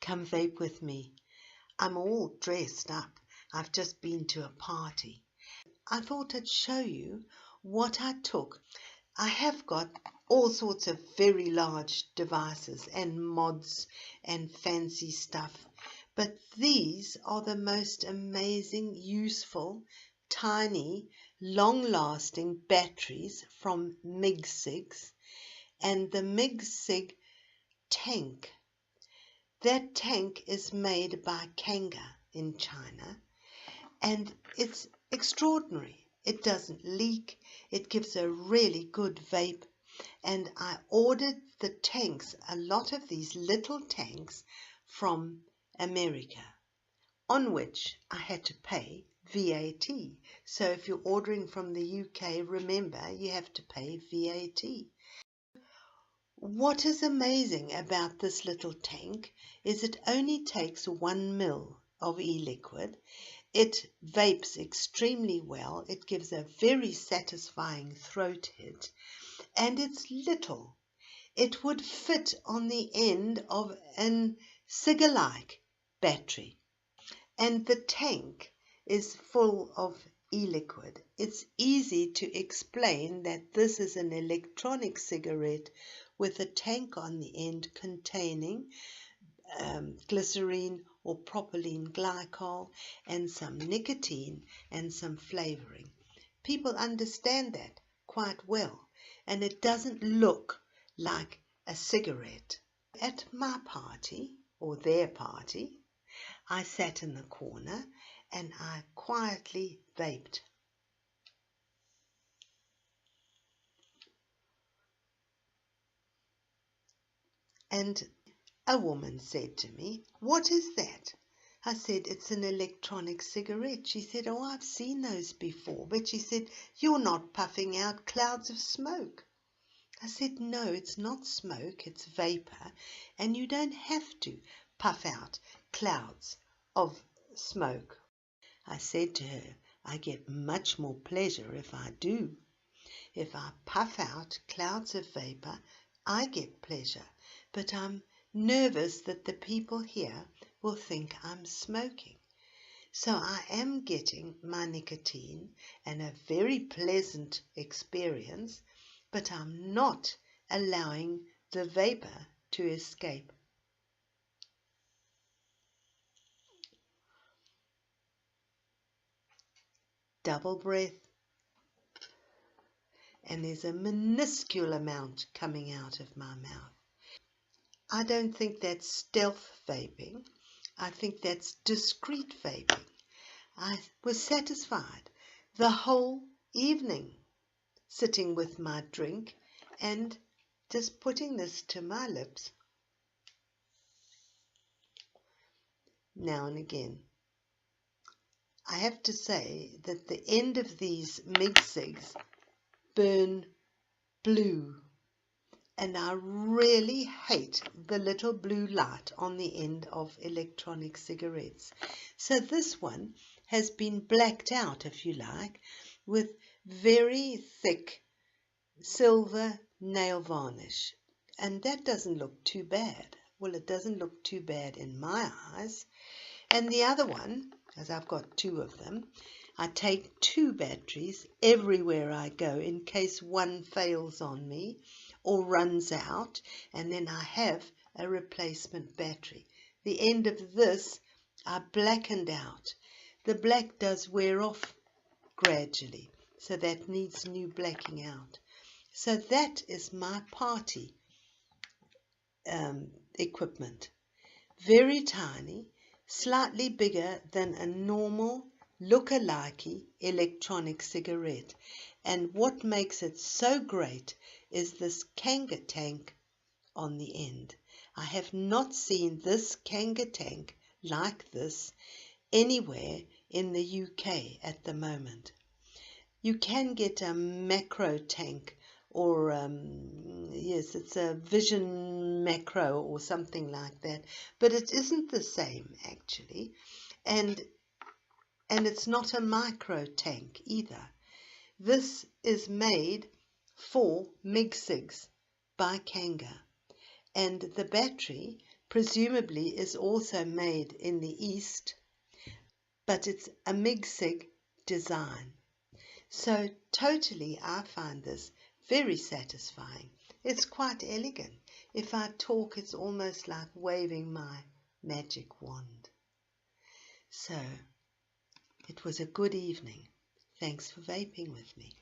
Come vape with me. I'm all dressed up. I've just been to a party. I thought I'd show you what I took. I have got all sorts of very large devices and mods and fancy stuff, but these are the most amazing, useful, tiny, long-lasting batteries from MigSigs, and the MigSig tank. That tank is made by Kanga in China, and it's extraordinary. It doesn't leak. It gives a really good vape. And I ordered the tanks, a lot of these little tanks, from America, on which I had to pay VAT. So if you're ordering from the UK, remember you have to pay VAT. What is amazing about this little tank is it only takes 1 ml of e-liquid. It vapes extremely well. It gives a very satisfying throat hit, and it's little. It would fit on the end of an cigar-like battery, and the tank is full of e-liquid. It's easy to explain that this is an electronic cigarette with a tank on the end containing glycerine or propylene glycol and some nicotine and some flavoring. People understand that quite well, and it doesn't look like a cigarette. At my party, or their party, I sat in the corner and I quietly vaped. And a woman said to me, "What is that?" I said, "It's an electronic cigarette." She said, "Oh, I've seen those before." But she said, "You're not puffing out clouds of smoke." I said, "No, it's not smoke, it's vapor, and you don't have to puff out clouds of smoke." I said to her, "I get much more pleasure if I do. If I puff out clouds of vapor, I get pleasure, but I'm nervous that the people here will think I'm smoking. So I am getting my nicotine and a very pleasant experience, but I'm not allowing the vapor to escape." Double breath, and there's a minuscule amount coming out of my mouth. I don't think that's stealth vaping. I think that's discreet vaping. I was satisfied the whole evening sitting with my drink and just putting this to my lips now and again. I have to say that the end of these MigSigs burn blue, and I really hate the little blue light on the end of electronic cigarettes. So this one has been blacked out, if you like, with very thick silver nail varnish, and that doesn't look too bad. Well, it doesn't look too bad in my eyes. And the other one, as I've got 2 of them, I take 2 batteries everywhere I go in case one fails on me or runs out, and then I have a replacement battery. The end of this I blackened out. The black does wear off gradually, so that needs new blacking out. So that is my party equipment. Very tiny, slightly bigger than a normal look-alike electronic cigarette. And what makes it so great is this Kanga tank on the end. I have not seen this Kanga tank like this anywhere in the UK at the moment. You can get a macro tank, or yes, it's a Vision Macro or something like that, but it isn't the same actually, and it's not a micro tank either. This is made for MigSigs by Kanga, and the battery presumably is also made in the East, but it's a MIG-SIG design. So totally I find this very satisfying. It's quite elegant. If I talk, it's almost like waving my magic wand. So it was a good evening. Thanks for vaping with me.